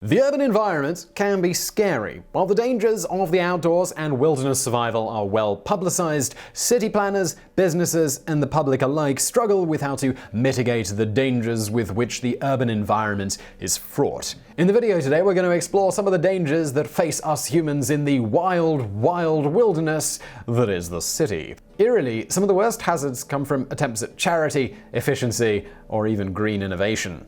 The urban environment can be scary. While the dangers of the outdoors and wilderness survival are well publicized, city planners, businesses, and the public alike struggle with how to mitigate the dangers with which the urban environment is fraught. In the video today, we're going to explore some of the dangers that face us humans in the wild, wild wilderness that is the city. Eerily, some of the worst hazards come from attempts at charity, efficiency, or even green innovation.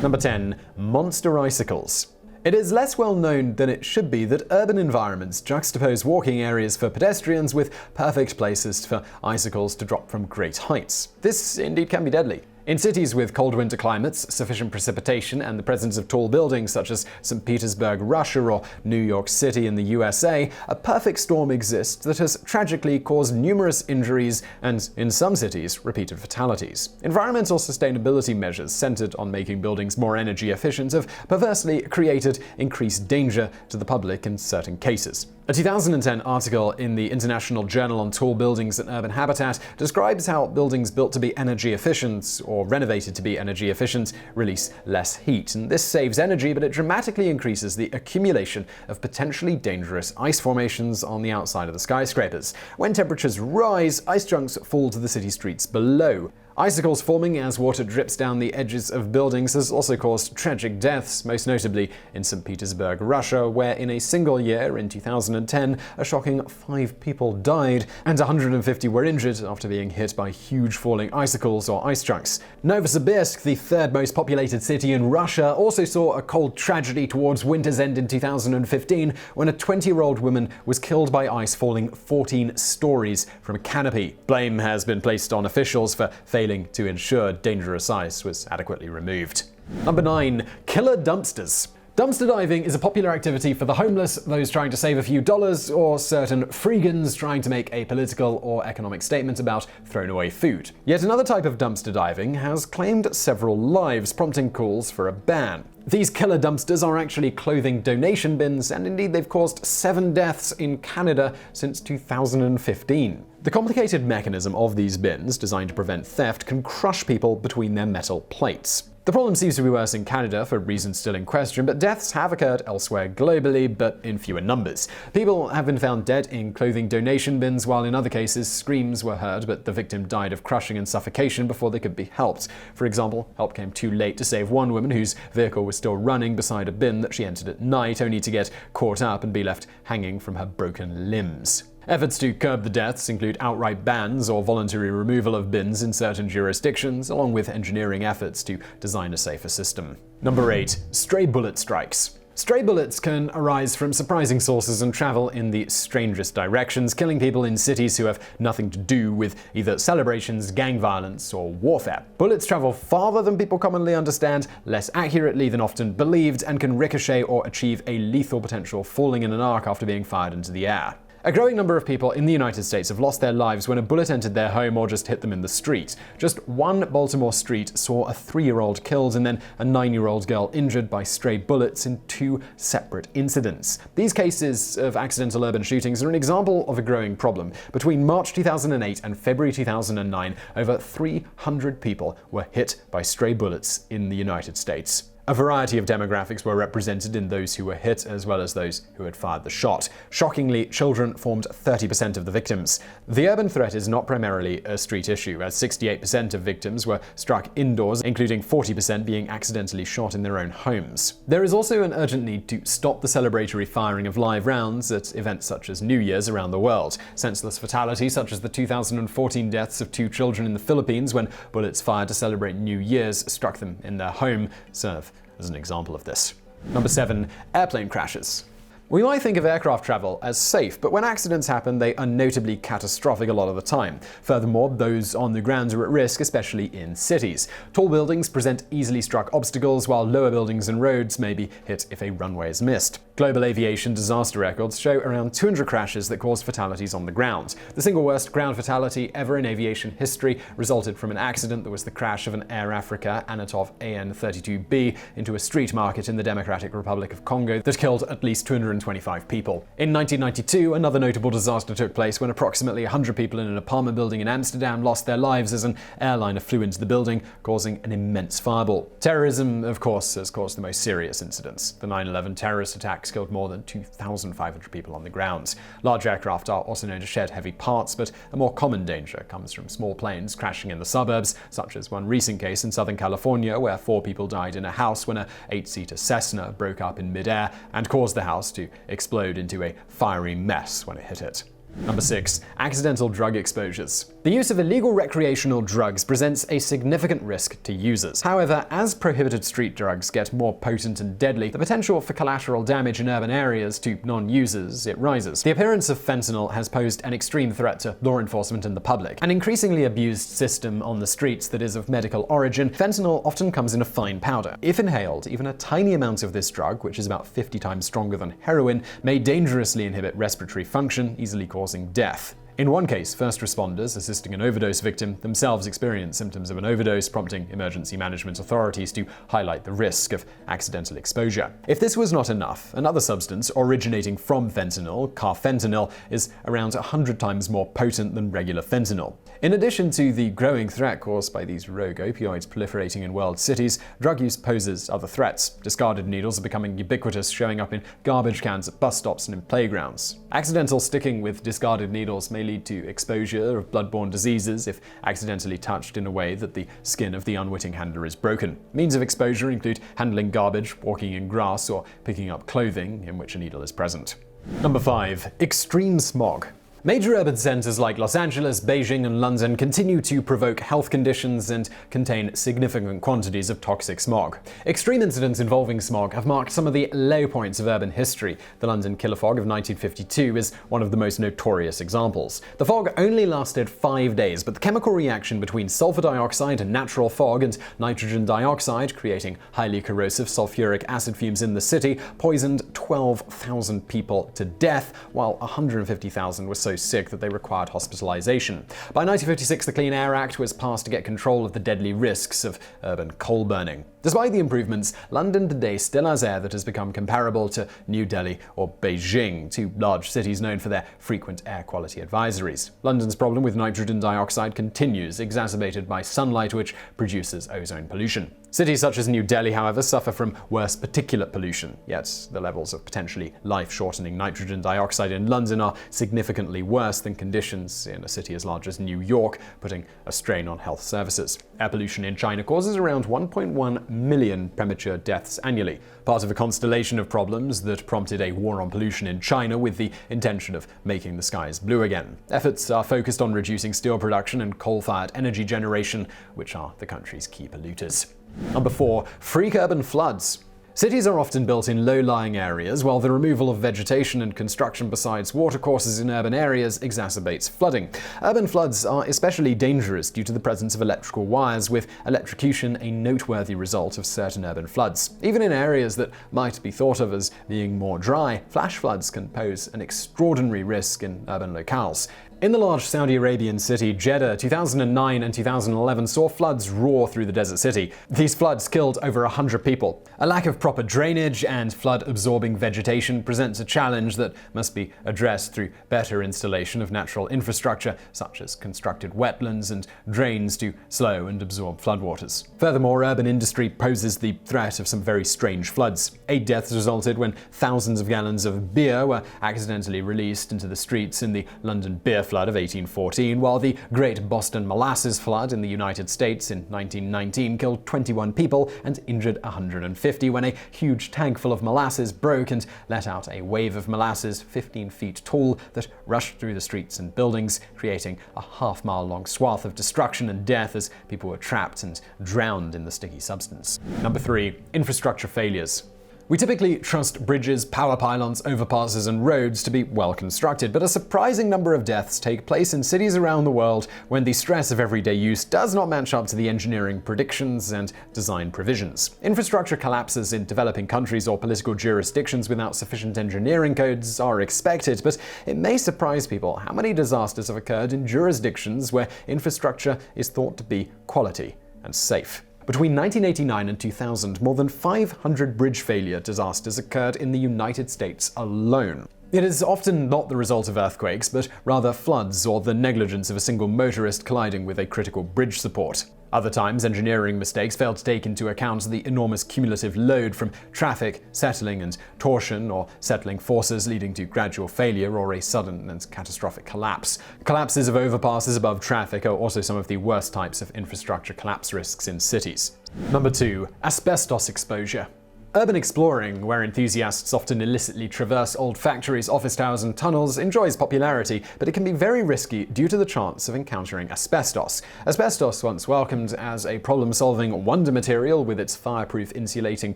Number 10. Monster icicles. It is less well known than it should be that urban environments juxtapose walking areas for pedestrians with perfect places for icicles to drop from great heights. This indeed can be deadly. In cities with cold winter climates, sufficient precipitation, and the presence of tall buildings such as St. Petersburg, Russia, or New York City in the USA, a perfect storm exists that has tragically caused numerous injuries and, in some cities, repeated fatalities. Environmental sustainability measures centered on making buildings more energy efficient have perversely created increased danger to the public in certain cases. A 2010 article in the International Journal on Tall Buildings and Urban Habitat describes how buildings built to be energy efficient or renovated to be energy efficient release less heat. And this saves energy, but it dramatically increases the accumulation of potentially dangerous ice formations on the outside of the skyscrapers. When temperatures rise, ice chunks fall to the city streets below. Icicles forming as water drips down the edges of buildings has also caused tragic deaths, most notably in St. Petersburg, Russia, where in a single year, in 2010, a shocking 5 people died and 150 were injured after being hit by huge falling icicles or ice chunks. Novosibirsk, the third most populated city in Russia, also saw a cold tragedy towards winter's end in 2015 when a 20-year-old woman was killed by ice falling 14 stories from a canopy. Blame has been placed on officials for failing to ensure dangerous ice was adequately removed. Number 9. Killer dumpsters. Dumpster diving is a popular activity for the homeless, those trying to save a few dollars, or certain freegans trying to make a political or economic statement about thrown away food. Yet another type of dumpster diving has claimed several lives, prompting calls for a ban. These killer dumpsters are actually clothing donation bins, and indeed they've caused 7 deaths in Canada since 2015. The complicated mechanism of these bins, designed to prevent theft, can crush people between their metal plates. The problem seems to be worse in Canada for reasons still in question, but deaths have occurred elsewhere globally, but in fewer numbers. People have been found dead in clothing donation bins, while in other cases screams were heard, but the victim died of crushing and suffocation before they could be helped. For example, help came too late to save one woman whose vehicle was still running beside a bin that she entered at night, only to get caught up and be left hanging from her broken limbs. Efforts to curb the deaths include outright bans or voluntary removal of bins in certain jurisdictions, along with engineering efforts to design a safer system. Number 8. Stray bullet strikes. Stray bullets can arise from surprising sources and travel in the strangest directions, killing people in cities who have nothing to do with either celebrations, gang violence, or warfare. Bullets travel farther than people commonly understand, less accurately than often believed, and can ricochet or achieve a lethal potential, falling in an arc after being fired into the air. A growing number of people in the United States have lost their lives when a bullet entered their home or just hit them in the street. Just one Baltimore street saw a 3-year-old killed and then a 9-year-old girl injured by stray bullets in 2 separate incidents. These cases of accidental urban shootings are an example of a growing problem. Between March 2008 and February 2009, over 300 people were hit by stray bullets in the United States. A variety of demographics were represented in those who were hit as well as those who had fired the shot. Shockingly, children formed 30% of the victims. The urban threat is not primarily a street issue, as 68% of victims were struck indoors, including 40% being accidentally shot in their own homes. There is also an urgent need to stop the celebratory firing of live rounds at events such as New Year's around the world. Senseless fatalities such as the 2014 deaths of 2 children in the Philippines when bullets fired to celebrate New Year's struck them in their home serve as an example of this. Number 7. Airplane crashes. We might think of aircraft travel as safe, but when accidents happen, they are notably catastrophic a lot of the time. Furthermore, those on the ground are at risk, especially in cities. Tall buildings present easily struck obstacles, while lower buildings and roads may be hit if a runway is missed. Global aviation disaster records show around 200 crashes that caused fatalities on the ground. The single worst ground fatality ever in aviation history resulted from an accident that was the crash of an Air Africa Anatov AN-32B into a street market in the Democratic Republic of Congo that killed at least 250 125 people. In 1992, another notable disaster took place when approximately 100 people in an apartment building in Amsterdam lost their lives as an airliner flew into the building, causing an immense fireball. Terrorism, of course, has caused the most serious incidents. The 9/11 terrorist attacks killed more than 2,500 people on the ground. Large aircraft are also known to shed heavy parts, but a more common danger comes from small planes crashing in the suburbs, such as one recent case in Southern California where 4 people died in a house when a 8-seater Cessna broke up in midair and caused the house to explode into a fiery mess when it hit it. Number 6. Accidental drug exposures. The use of illegal recreational drugs presents a significant risk to users. However, as prohibited street drugs get more potent and deadly, the potential for collateral damage in urban areas to non-users rises. The appearance of fentanyl has posed an extreme threat to law enforcement and the public. An increasingly abused system on the streets that is of medical origin, fentanyl often comes in a fine powder. If inhaled, even a tiny amount of this drug, which is about 50 times stronger than heroin, may dangerously inhibit respiratory function, easily causing death. In one case, first responders assisting an overdose victim themselves experienced symptoms of an overdose, prompting emergency management authorities to highlight the risk of accidental exposure. If this was not enough, another substance originating from fentanyl, carfentanil, is around 100 times more potent than regular fentanyl. In addition to the growing threat caused by these rogue opioids proliferating in world cities, drug use poses other threats. Discarded needles are becoming ubiquitous, showing up in garbage cans at bus stops and in playgrounds. Accidental sticking with discarded needles may lead to exposure of bloodborne diseases if accidentally touched in a way that the skin of the unwitting handler is broken. Means of exposure include handling garbage, walking in grass, or picking up clothing in which a needle is present. Number 5. Extreme smog. Major urban centers like Los Angeles, Beijing, and London continue to provoke health conditions and contain significant quantities of toxic smog. Extreme incidents involving smog have marked some of the low points of urban history. The London killer fog of 1952 is one of the most notorious examples. The fog only lasted 5 days, but the chemical reaction between sulfur dioxide and natural fog and nitrogen dioxide, creating highly corrosive sulfuric acid fumes in the city, poisoned 12,000 people to death, while 150,000 were so sick that they required hospitalization. By 1956, the Clean Air Act was passed to get control of the deadly risks of urban coal burning. Despite the improvements, London today still has air that has become comparable to New Delhi or Beijing, two large cities known for their frequent air quality advisories. London's problem with nitrogen dioxide continues, exacerbated by sunlight, which produces ozone pollution. Cities such as New Delhi, however, suffer from worse particulate pollution, yet the levels of potentially life-shortening nitrogen dioxide in London are significantly worse than conditions in a city as large as New York, putting a strain on health services. Air pollution in China causes around 1.1 million premature deaths annually, part of a constellation of problems that prompted a war on pollution in China with the intention of making the skies blue again. Efforts are focused on reducing steel production and coal-fired energy generation, which are the country's key polluters. Number 4. Freak urban floods. Cities are often built in low-lying areas, while the removal of vegetation and construction besides watercourses in urban areas exacerbates flooding. Urban floods are especially dangerous due to the presence of electrical wires, with electrocution a noteworthy result of certain urban floods. Even in areas that might be thought of as being more dry, flash floods can pose an extraordinary risk in urban locales. In the large Saudi Arabian city Jeddah, 2009 and 2011 saw floods roar through the desert city. These floods killed over 100 people. A lack of proper drainage and flood-absorbing vegetation presents a challenge that must be addressed through better installation of natural infrastructure, such as constructed wetlands and drains to slow and absorb floodwaters. Furthermore, urban industry poses the threat of some very strange floods. 8 deaths resulted when thousands of gallons of beer were accidentally released into the streets in the London beer flood of 1814, while the Great Boston Molasses Flood in the United States in 1919 killed 21 people and injured 150 when a huge tank full of molasses broke and let out a wave of molasses 15 feet tall that rushed through the streets and buildings, creating a half-mile-long swath of destruction and death as people were trapped and drowned in the sticky substance. Number 3. Infrastructure failures. We typically trust bridges, power pylons, overpasses, and roads to be well constructed, but a surprising number of deaths take place in cities around the world when the stress of everyday use does not match up to the engineering predictions and design provisions. Infrastructure collapses in developing countries or political jurisdictions without sufficient engineering codes are expected, but it may surprise people how many disasters have occurred in jurisdictions where infrastructure is thought to be quality and safe. Between 1989 and 2000, more than 500 bridge failure disasters occurred in the United States alone. It is often not the result of earthquakes, but rather floods or the negligence of a single motorist colliding with a critical bridge support. Other times, engineering mistakes fail to take into account the enormous cumulative load from traffic, settling and torsion or settling forces, leading to gradual failure or a sudden and catastrophic collapse. Collapses of overpasses above traffic are also some of the worst types of infrastructure collapse risks in cities. Number 2. Asbestos exposure. Urban exploring, where enthusiasts often illicitly traverse old factories, office towers, and tunnels, enjoys popularity, but it can be very risky due to the chance of encountering asbestos. Asbestos, once welcomed as a problem-solving wonder material with its fireproof insulating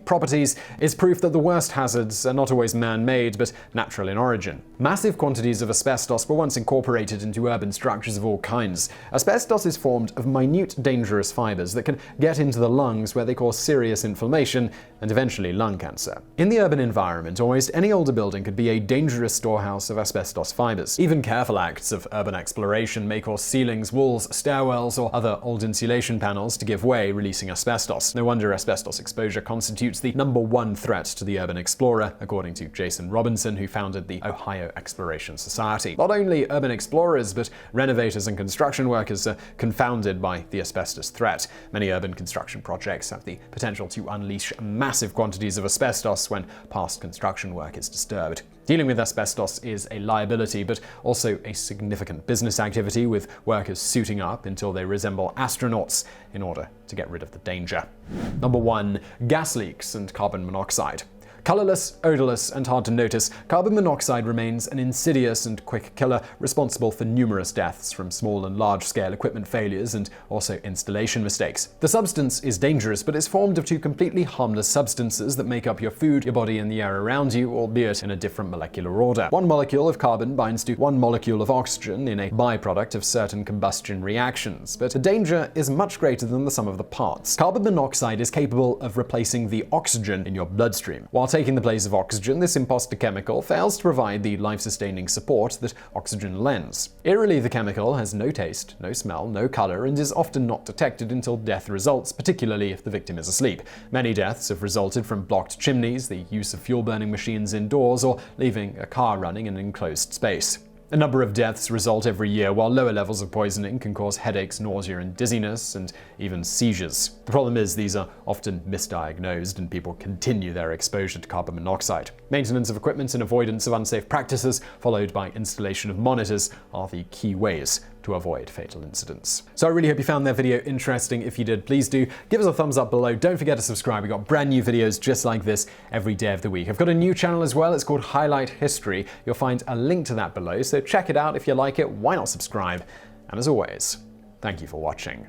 properties, is proof that the worst hazards are not always man-made, but natural in origin. Massive quantities of asbestos were once incorporated into urban structures of all kinds. Asbestos is formed of minute, dangerous fibers that can get into the lungs, where they cause serious inflammation and eventually lung cancer. In the urban environment, almost any older building could be a dangerous storehouse of asbestos fibers. Even careful acts of urban exploration may cause ceilings, walls, stairwells, or other old insulation panels to give way, releasing asbestos. No wonder asbestos exposure constitutes the #1 threat to the urban explorer, according to Jason Robinson, who founded the Ohio Exploration Society. Not only urban explorers, but renovators and construction workers are confounded by the asbestos threat. Many urban construction projects have the potential to unleash massive quantities of asbestos when past construction work is disturbed. Dealing with asbestos is a liability, but also a significant business activity, with workers suiting up until they resemble astronauts in order to get rid of the danger. Number 1. Gas leaks and carbon monoxide. Colorless, odorless, and hard to notice, carbon monoxide remains an insidious and quick killer, responsible for numerous deaths from small and large-scale equipment failures and also installation mistakes. The substance is dangerous, but it's formed of two completely harmless substances that make up your food, your body, and the air around you, albeit in a different molecular order. One molecule of carbon binds to one molecule of oxygen in a byproduct of certain combustion reactions, but the danger is much greater than the sum of the parts. Carbon monoxide is capable of replacing the oxygen in your bloodstream. While taking the place of oxygen, this imposter chemical fails to provide the life-sustaining support that oxygen lends. Eerily, the chemical has no taste, no smell, no color, and is often not detected until death results, particularly if the victim is asleep. Many deaths have resulted from blocked chimneys, the use of fuel-burning machines indoors, or leaving a car running in an enclosed space. A number of deaths result every year, while lower levels of poisoning can cause headaches, nausea, and dizziness, and even seizures. The problem is these are often misdiagnosed, and people continue their exposure to carbon monoxide. Maintenance of equipment and avoidance of unsafe practices, followed by installation of monitors, are the key ways to avoid fatal incidents. So I really hope you found that video interesting. If you did, please do give us a thumbs up below. Don't forget to subscribe. We've got brand new videos just like this every day of the week. I've got a new channel as well. It's called Highlight History. You'll find a link to that below, so check it out. If you like it, why not subscribe? And as always, thank you for watching.